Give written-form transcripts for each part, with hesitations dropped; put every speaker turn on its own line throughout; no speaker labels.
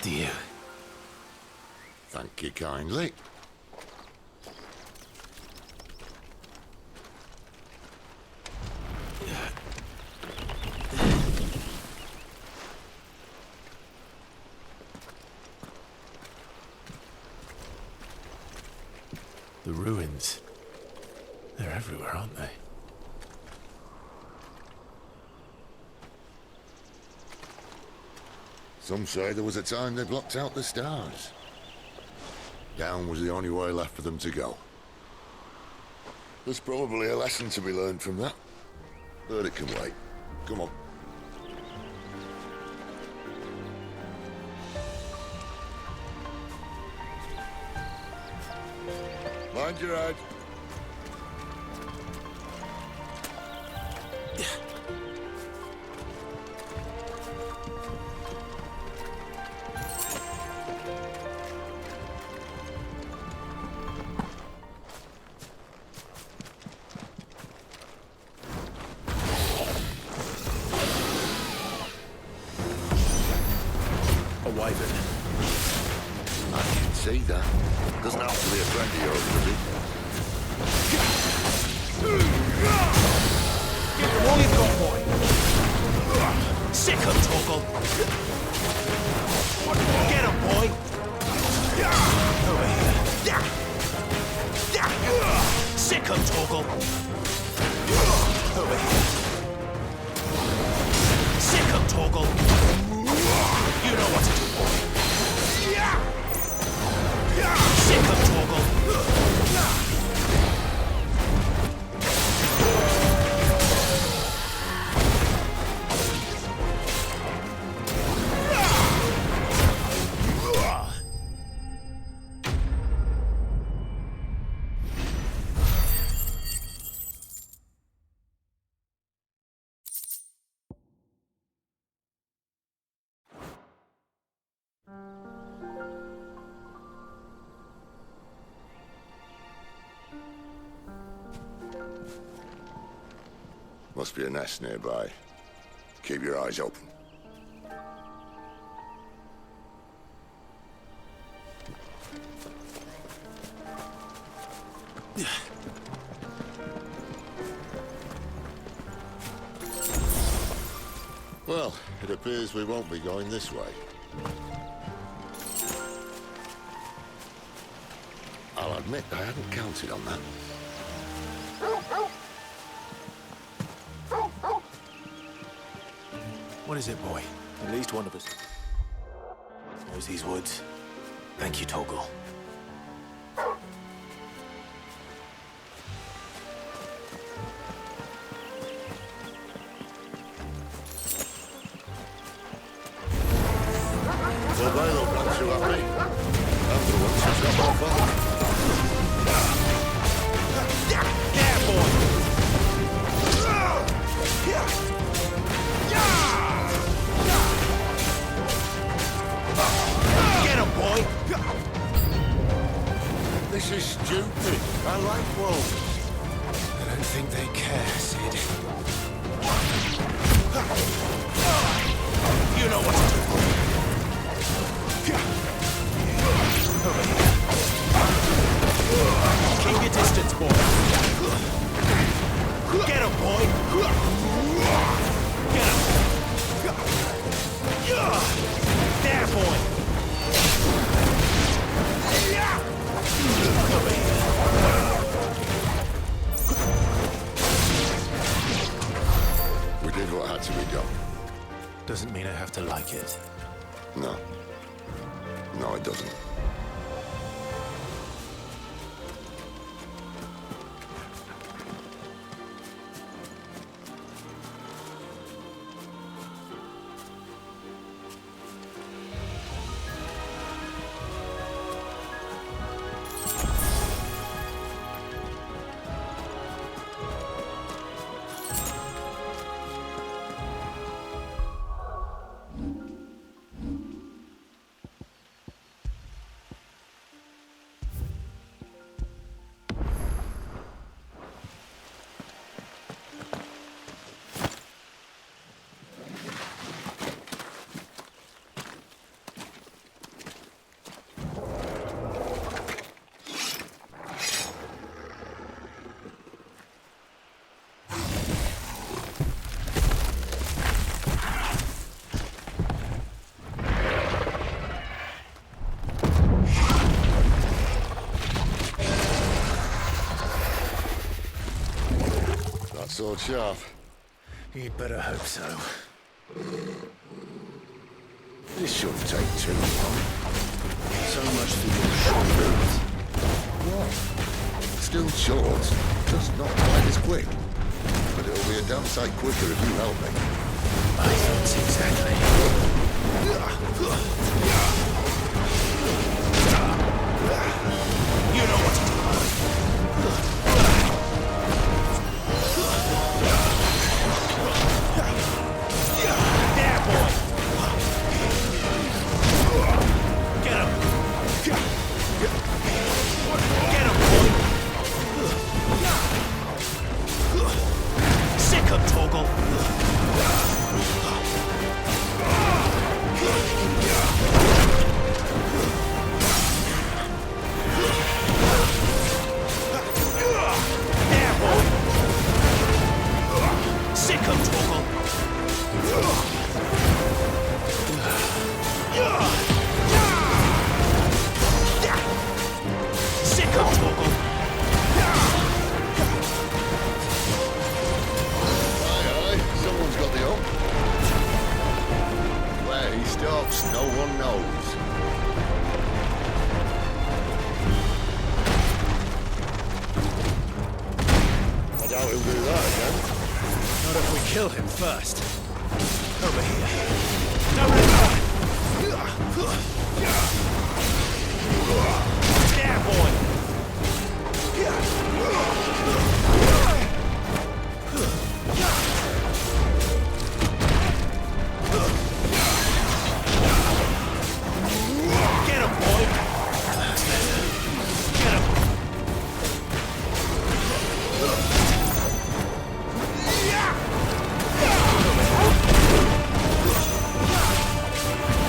after you.
Thank you kindly.
The ruins. They're everywhere, aren't they?
Some say there was a time they blocked out the stars. Down was the only way left for them to go. There's probably a lesson to be learned from that. But it can wait. Come on. Mind your head. See that? Doesn't have to be a friend of yours, does it?
Give him all you've got, boy. Sick him, Torgal. Get him, boy. Over here. Sick him, Torgal. Over here. Sick him, Torgal. You know what to do, boy. Sick of Torgal.
Must be a nest nearby. Keep your eyes open. Well, it appears we won't be going this way. I'll admit I hadn't counted on that.
What is it, boy?
At least one of us knows these woods.
Thank you, Torgal.
Well, they look not too happy. I'm the one who's got my fault.
Yeah, boy! Get him, boy!
This is stupid. I like wolves.
I don't think they care, Sid.
You know what to do. Over here. Keep your distance, boy. Get him, boy. Get him. There, boy. Over here.
We did what had to be done.
Doesn't mean I have to like it.
No. No, it doesn't. sword sharp.
You'd better hope so.
This shouldn't take too long.
So much for your shoulders.
What? Still short, just not quite as quick. But it'll be a damn sight quicker if you help me.
I thought exactly.
You know what to do. There, boy. Get him. Get him, boy. Sick him, Torgal. There, boy. Sick him, Torgal. Sick him, Torgal.
Aye, someone's got the up. Where he stops, no one knows. I doubt he'll do that again.
Not if we kill him first. Over here.
There, boy. Get him, boy. Get him.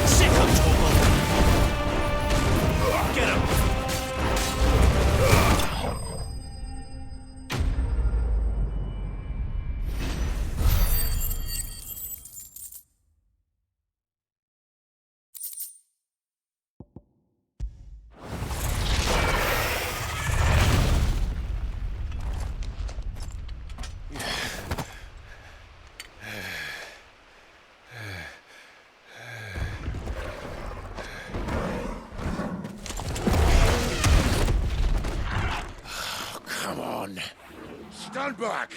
Sick him, Torgal. Get him.
Come on.
Stand back!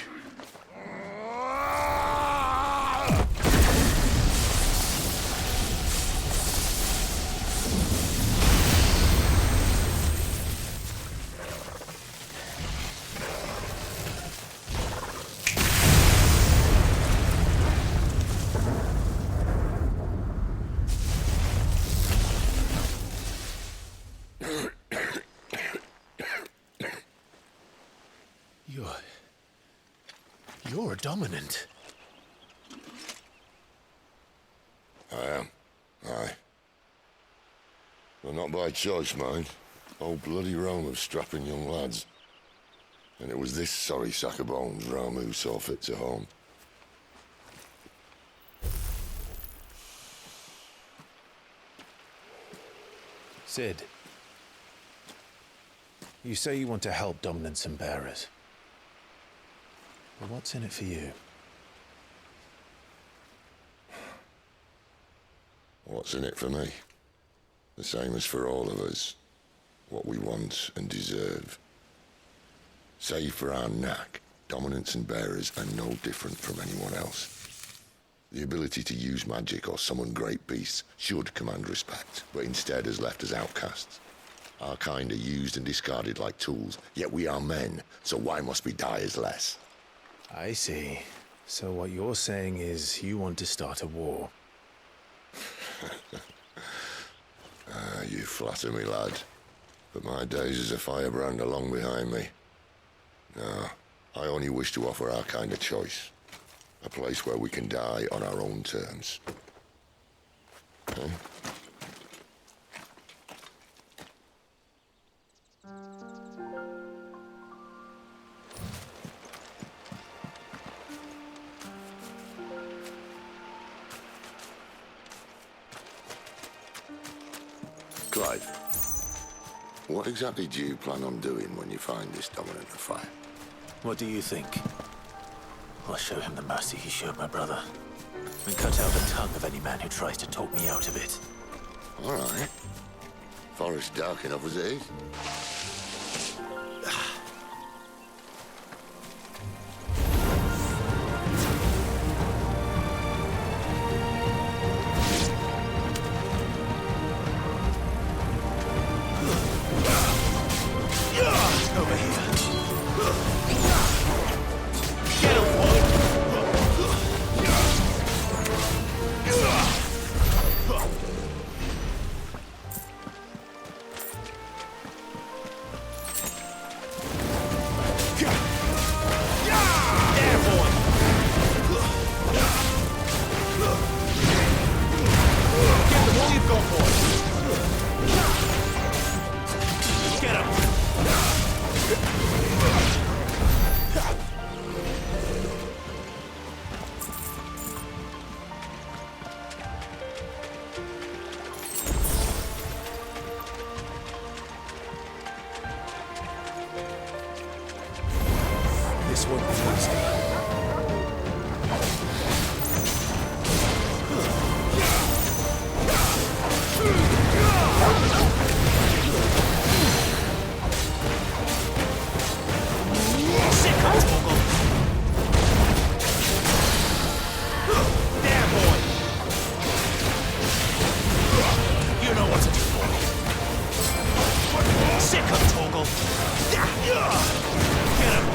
You're dominant.
I am. Aye. Well, not by choice, mind. Whole bloody realm of strapping young lads. And it was this sorry sack of bones Ramu saw fit to home.
Sid, you say you want to help dominants and bearers. But what's in it for you?
What's in it for me? The same as for all of us. What we want and deserve. Save for our knack, dominants and bearers are no different from anyone else. The ability to use magic or summon great beasts should command respect, but instead has left us outcasts. Our kind are used and discarded like tools, yet we are men, so why must we die as less?
I see. So what you're saying is you want to start a war.
You flatter me, lad. But my days as a firebrand are long behind me. No, I only wish to offer our kind a choice. A place where we can die on our own terms. Huh? Clive, what exactly do you plan on doing when you find this dominant of fire?
What do you think? I'll show him the mercy he showed my brother. And cut out the tongue of any man who tries to talk me out of it.
All right. Forest dark enough as it is.
Over here. Get him, boy. There, boy. Give them all you've got, boy. Get him. This one was easy. Sick of Toggle. There, boy. You know what to do, boy. Sick of Toggle. Get him.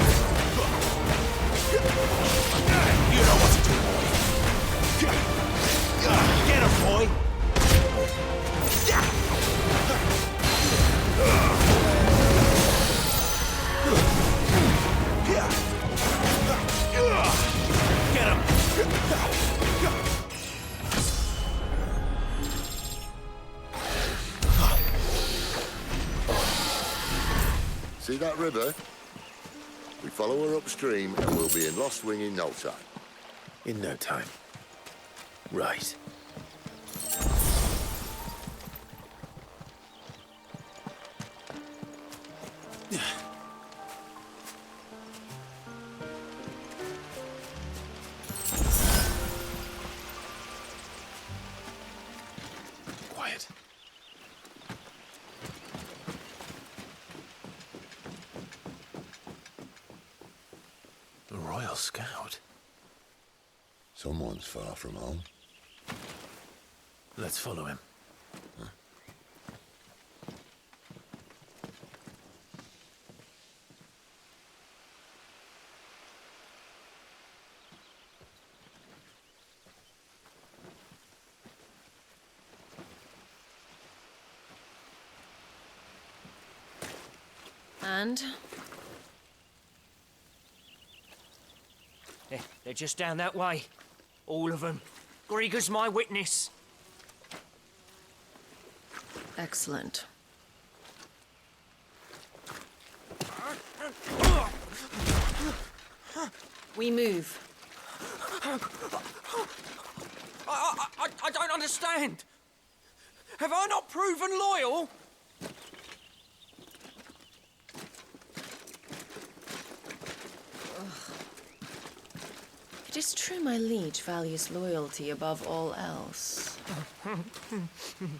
You know what to do, boy. Get him, boy. Get him.
See that river? We follow her upstream and we'll be in Lost Wing in no time.
In no time. Right. Quiet. The Royal Scout.
Someone's far from home.
Let's follow him.
And?
They're just down that way. All of them. Grieger's my witness.
Excellent. We move.
I don't understand. Have I not proven loyal?
It is true my liege values loyalty above all else.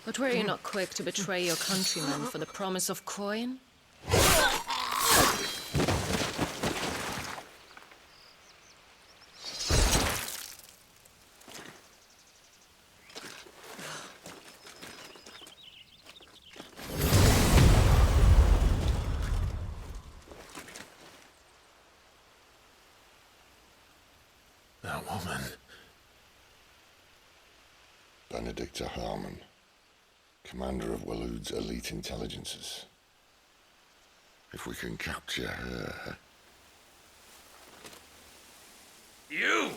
But were you not quick to betray your countrymen for the promise of coin?
That woman.
Benedicta Harmon, commander of Walood's elite intelligences. If we can capture her...
You!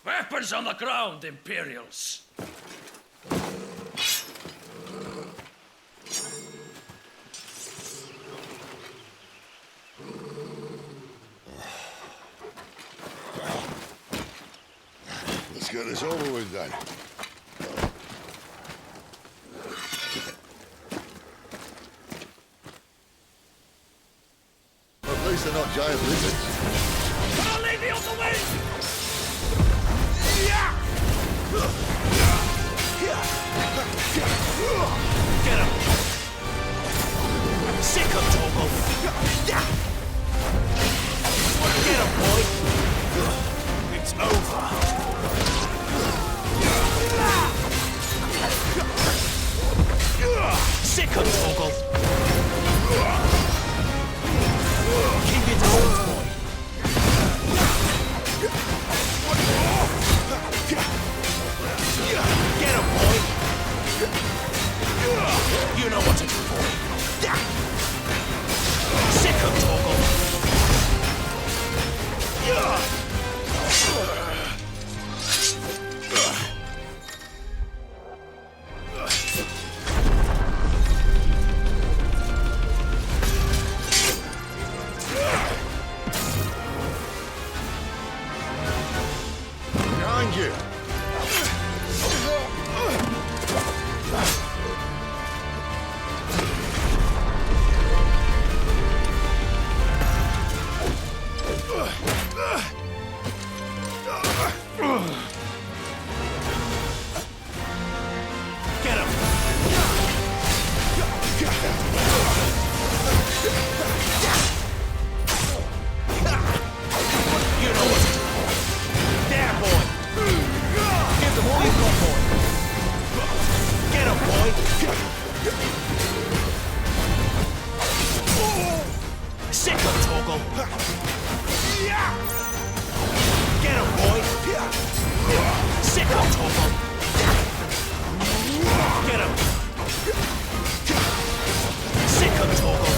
Weapons on the ground, Imperials!
Let's get this over with then. At least they're not giant lizards.
Calling enemy on the way!
Get him! Sick him, Torgal! Get him, boy! It's over! Sick him, Torgal! Keep your distance, boy! Get him, boy! You know what to do, boy! Sick him, Torgal!
Behind you!
Get him! You know what to do, boy! There, boy! Give them all you've got, boy! Get him, boy! Sick him, Torgal! Get him, boy! Sick him, Torgal! Get him! Sick him, Torgal!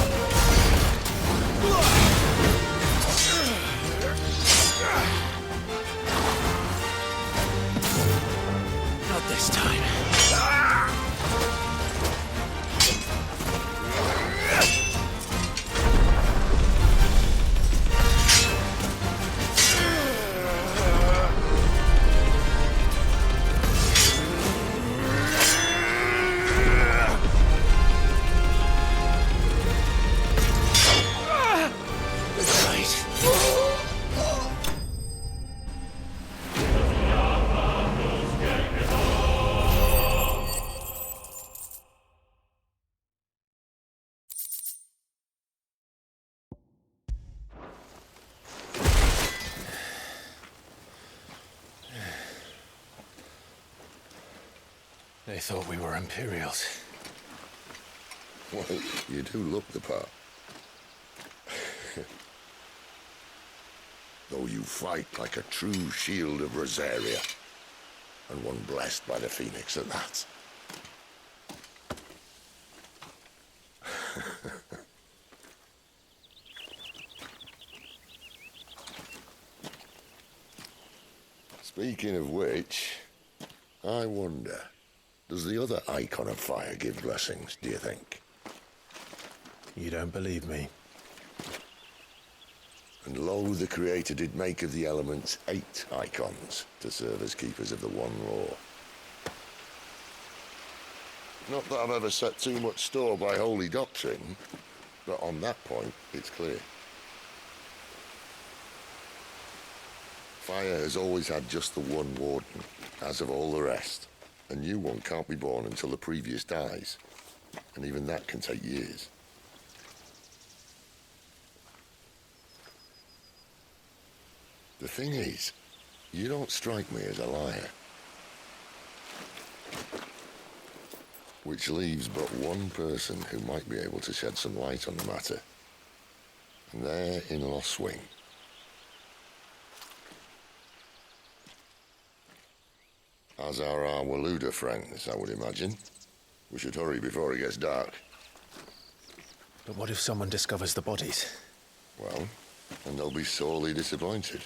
Not this time.
They thought we were Imperials.
Well, you do look the part. Though you fight like a true shield of Rosaria. And one blessed by the Phoenix at that. Speaking of which, I wonder, does the other icon of fire give blessings, do you think?
You don't believe me?
And lo, the Creator did make of the elements 8 icons to serve as keepers of the one law. Not that I've ever set too much store by holy doctrine, but on that point, it's clear. Fire has always had just the one warden, as of all the rest. A new one can't be born until the previous dies, and even that can take years. The thing is, you don't strike me as a liar. Which leaves but one person who might be able to shed some light on the matter. And they're in Lost Swing. As are our Waluda friends, I would imagine. We should hurry before it gets dark.
But what if someone discovers the bodies?
Well, and they'll be sorely disappointed.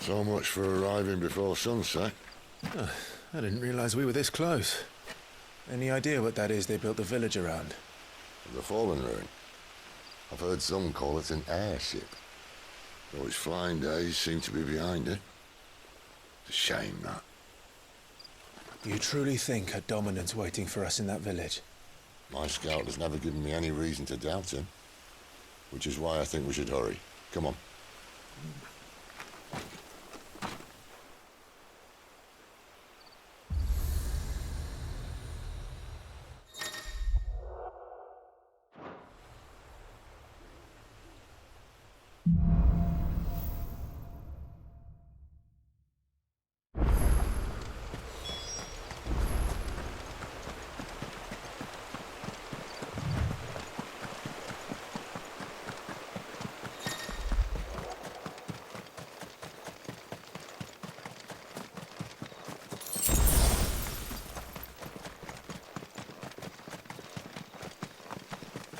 So much for arriving before sunset.
I didn't realize we were this close. Any idea what that is they built the village around?
The fallen ruin. I've heard some call it an airship. Though its flying days seem to be behind it. It's a shame, that.
You truly think a dominant's waiting for us in that village?
My scout has never given me any reason to doubt him. Which is why I think we should hurry. Come on.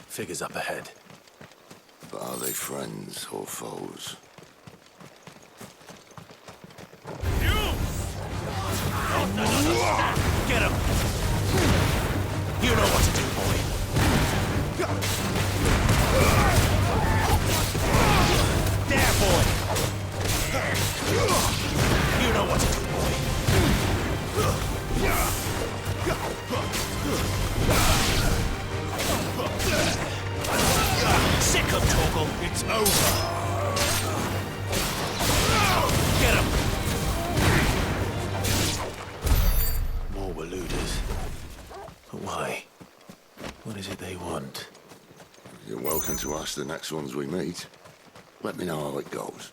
Figures up ahead.
But are they friends or foes?
Get him! You know what to do, boy. There, boy! You know what to do, boy. Sick of Torgal. It's over. Get him!
More Waluders. But why? What is it they want?
You're welcome to ask the next ones we meet. Let me know how it goes.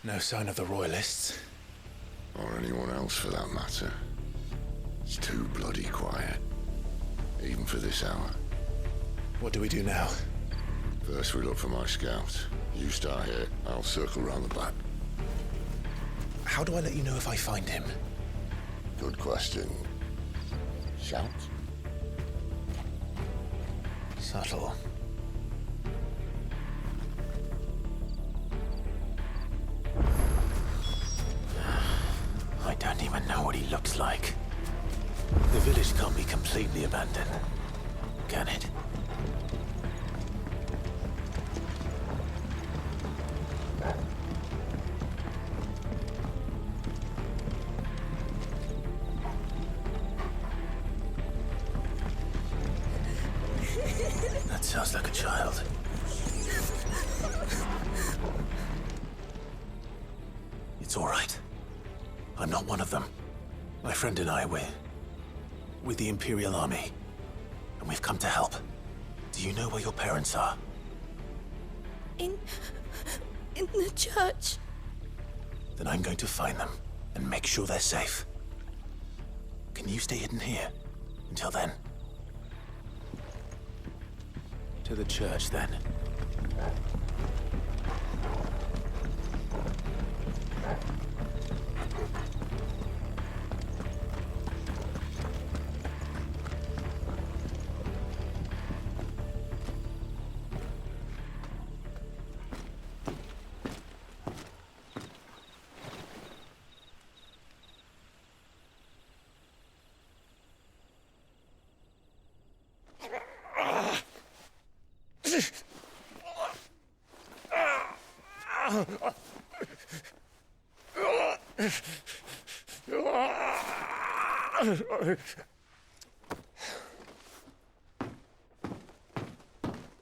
No sign of the Royalists.
Or anyone else for that matter. It's too bloody quiet. Even for this hour.
What do we do now?
First we look for my scout. You start here, I'll circle round the back.
How do I let you know if I find him?
Good question. Shout?
Subtle. I don't even know what he looks like. The village can't be completely abandoned, can it? That sounds like a child. It's all right. I'm not one of them. My friend and I, we're with the Imperial Army, and we've come to help. Do you know where your parents are?
In the church.
Then I'm going to find them and make sure they're safe. Can you stay hidden here until then? To the church, then.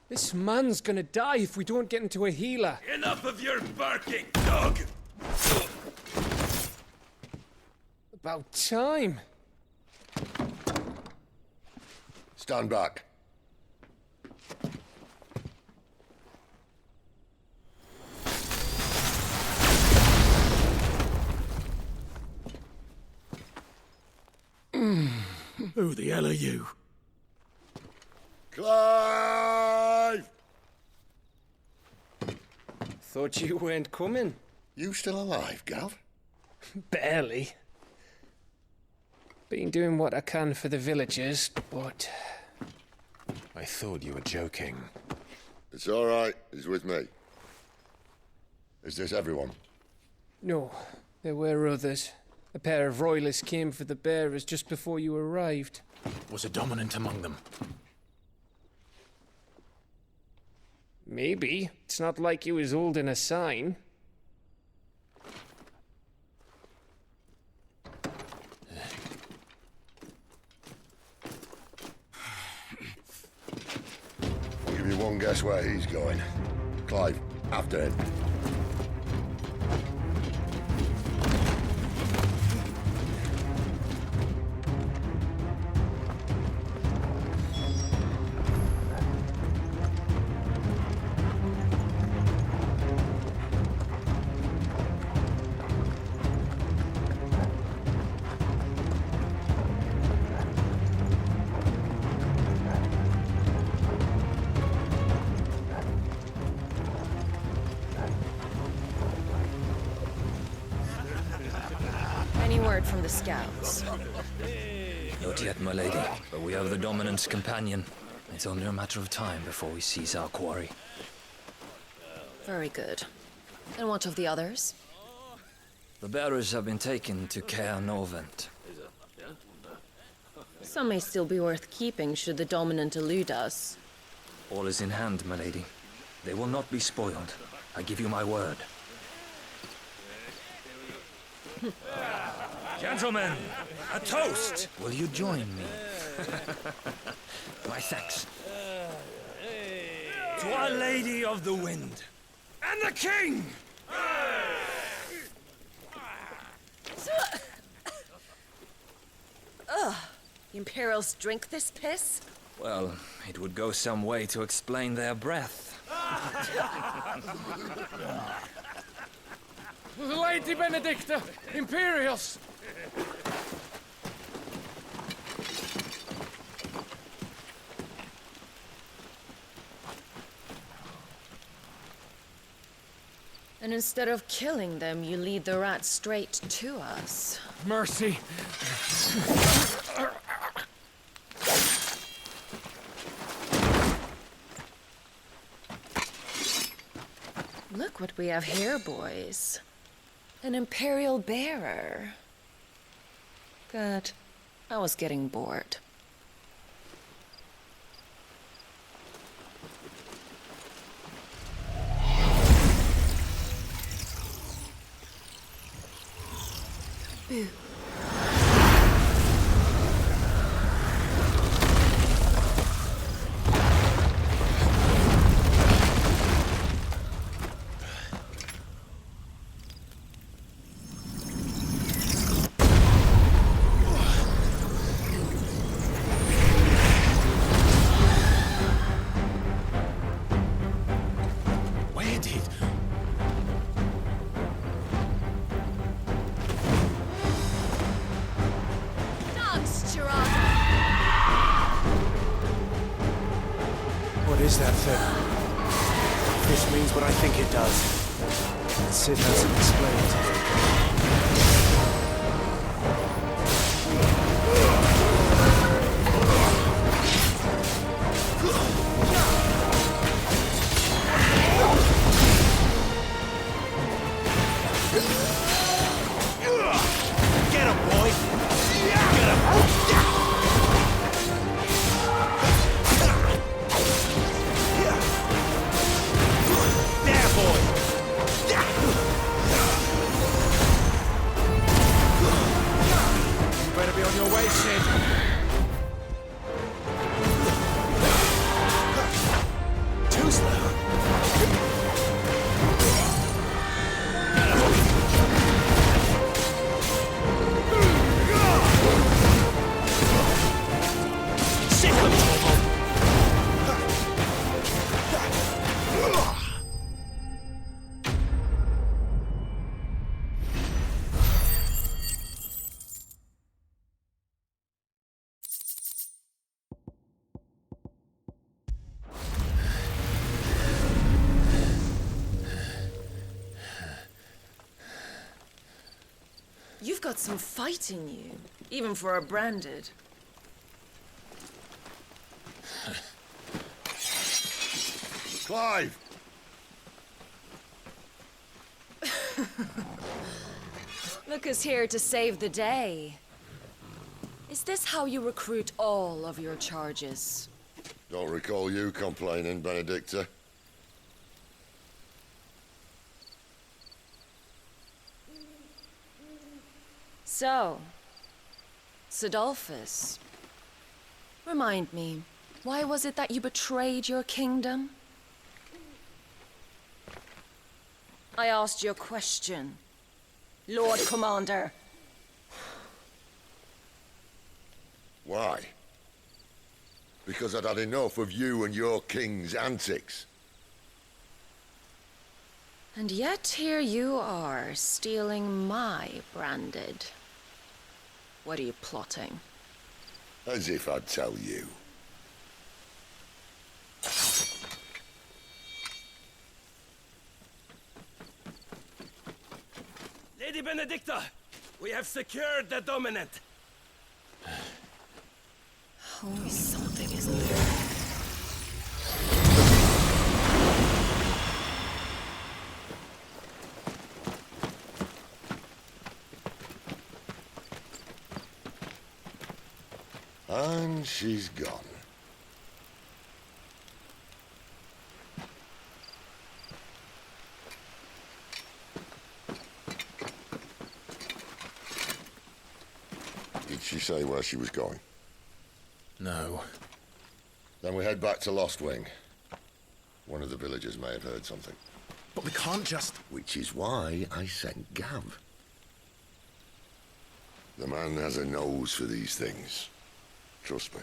This man's gonna die if we don't get into a healer.
Enough of your barking, dog!
About time.
Stand back.
Who the hell are you?
Clive!
Thought you weren't coming.
You still alive, Gav?
Barely. Been doing what I can for the villagers, but...
I thought you were joking.
It's all right. He's with me. Is this everyone?
No, there were others. A pair of royalists came for the bearers just before you arrived.
Was a dominant among them?
Maybe. It's not like he was holding a sign.
I'll give you one guess where he's going. Clive, after him.
Any word from the scouts?
Not yet, my lady, but we have the dominant's companion. It's only a matter of time before we seize our quarry.
Very good. And what of the others?
The bearers have been taken to Caer Novent.
Some may still be worth keeping should the dominant elude us.
All is in hand, my lady. They will not be spoiled. I give you my word. Gentlemen, a toast! Will you join me? My thanks. To Our Lady of the Wind and the King!
The Imperials drink this piss?
Well, it would go some way to explain their breath.
Lady Benedicta! Imperials!
And instead of killing them, you lead the rats straight to us.
Mercy!
Look what we have here, boys. An Imperial bearer. Good. I was getting bored. Boo.
Where did...
What is that thing? This means what I think it does. Sid hasn't explained. Get him, boy! Get him! There, boy!
got some fight in you, even for a branded.
Clive!
Look who's here to save the day. Is this how you recruit all of your charges?
Don't recall you complaining, Benedicta.
So, Sidolphus, remind me, why was it that you betrayed your kingdom? I asked you a question, Lord Commander.
Why? Because I'd had enough of you and your king's antics.
And yet here you are, stealing my branded. What are you plotting?
As if I'd tell you.
Lady Benedicta, we have secured the dominant.
Always something, isn't there?
And she's gone. Did she say where she was going?
No.
Then we head back to Lost Wing. One of the villagers may have heard something.
But we can't just...
Which is why I sent Gav. The man has a nose for these things. Trust me.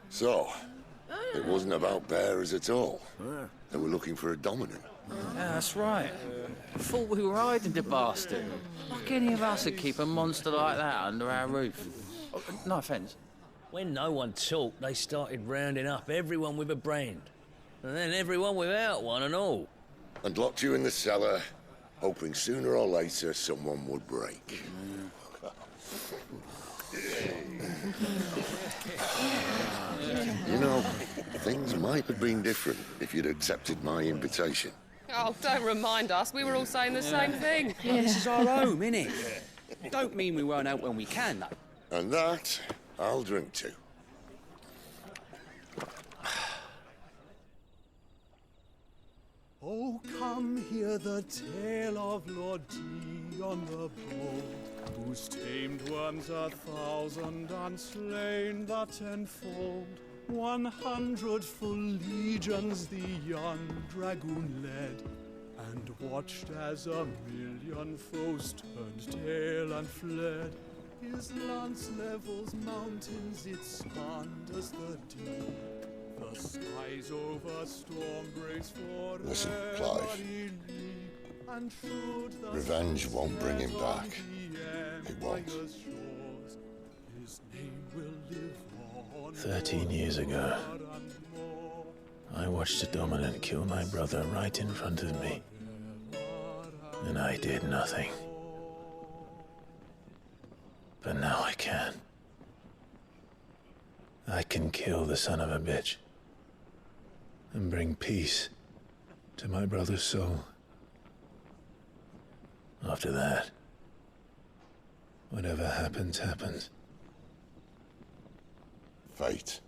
So, it wasn't about bearers at all. They were looking for a dominant.
Yeah, that's right. Thought we were hiding the bastard. Like any of us would keep a monster like that under our roof. Oh, no offence.
When no one talked, they started rounding up everyone with a brand. And then everyone without one and all.
And locked you in the cellar, hoping sooner or later someone would break. You know, things might have been different if you'd accepted my invitation.
Oh, don't remind us. We were all saying the same thing.
This is our home, innit? Don't mean we won't out when we can, though.
And that, I'll drink to.
Oh, come hear the tale of Lord Dion the Bold, whose tamed worms 1,000 and slain the tenfold. 100 full legions the young dragoon led, and watched as 1,000,000 foes turned tail and fled. His lance levels mountains, it spanned as the deep. The skies over storm breaks for
Listen, Clive. Revenge won't bring him back. It won't.
13 years ago, I watched a dominant kill my brother right in front of me. And I did nothing. But now I can. I can kill the son of a bitch and bring peace to my brother's soul. After that, whatever happens, happens.
Fate.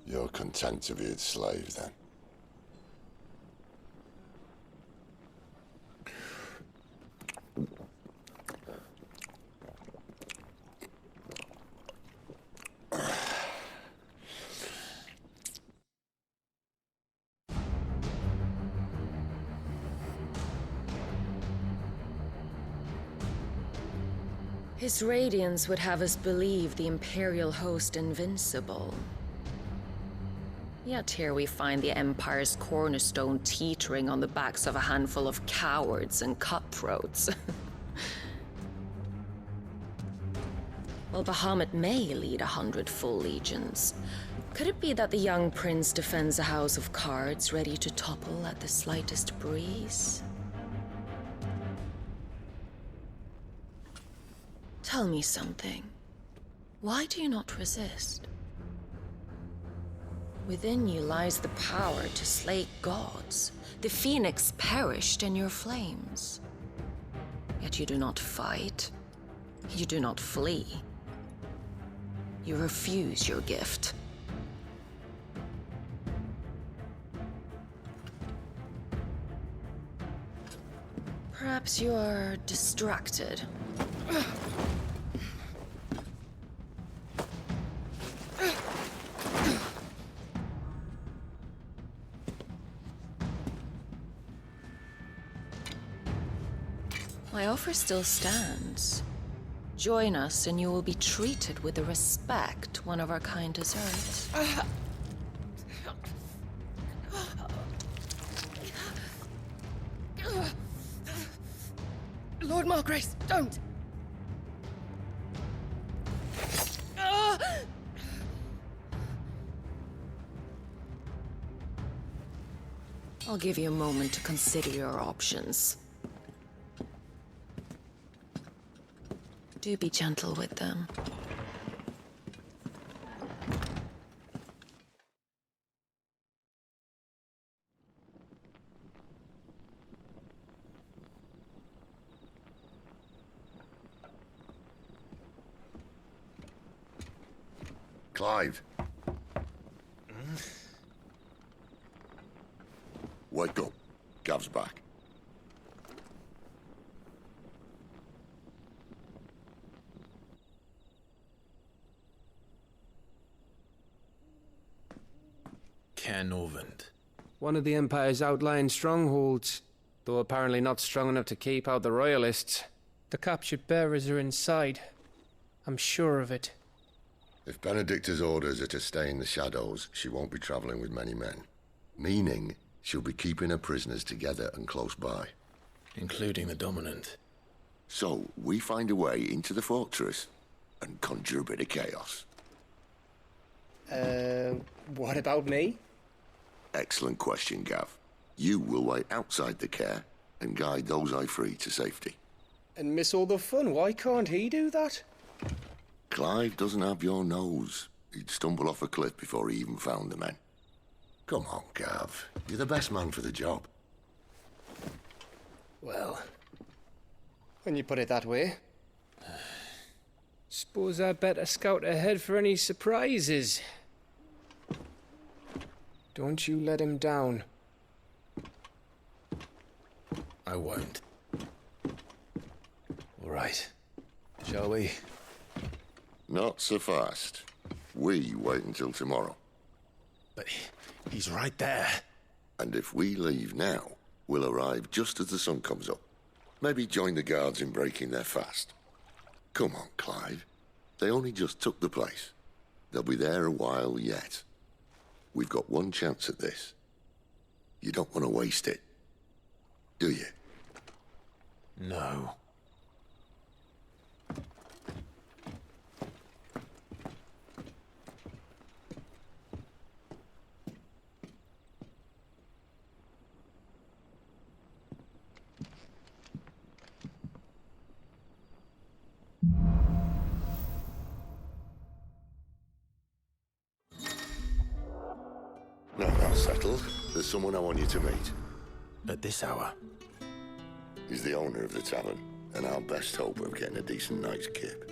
You're content to be its slave, then?
His radiance would have us believe the Imperial host invincible. Yet here we find the Empire's cornerstone teetering on the backs of a handful of cowards and cutthroats. Well, Bahamut may lead 100 full legions. Could it be that the young prince defends a house of cards ready to topple at the slightest breeze? Tell me something. Why do you not resist? Within you lies the power to slay gods. The phoenix perished in your flames. Yet you do not fight. You do not flee. You refuse your gift. Perhaps you are distracted. My offer still stands. Join us and you will be treated with the respect one of our kind deserves.
Lord Margrace, don't!
I'll give you a moment to consider your options. Do be gentle with them.
Clive. Wake up. Gav's back.
Canovant.
One of the Empire's outlying strongholds, though apparently not strong enough to keep out the Royalists. The captured bearers are inside. I'm sure of it.
If Benedicta's orders are to stay in the shadows, she won't be traveling with many men. Meaning, she'll be keeping her prisoners together and close by.
Including the Dominant.
So, we find a way into the fortress and conjure a bit of chaos.
What about me?
Excellent question, Gav. You will wait outside the care and guide those I free to safety.
And miss all the fun. Why can't he do that?
Clive doesn't have your nose. He'd stumble off a cliff before he even found the men. Come on, Gav. You're the best man for the job.
Well, when you put it that way. Suppose I'd better scout ahead for any surprises. Don't you let him down.
I won't. All right. Shall we?
Not so fast. We wait until tomorrow.
But he's right there.
And if we leave now, we'll arrive just as the sun comes up. Maybe join the guards in breaking their fast. Come on, Clive. They only just took the place. They'll be there a while yet. We've got one chance at this. You don't want to waste it, do you?
No.
Now that's settled. There's someone I want you to meet.
At this hour?
He's the owner of the tavern, and our best hope of getting a decent night's kip.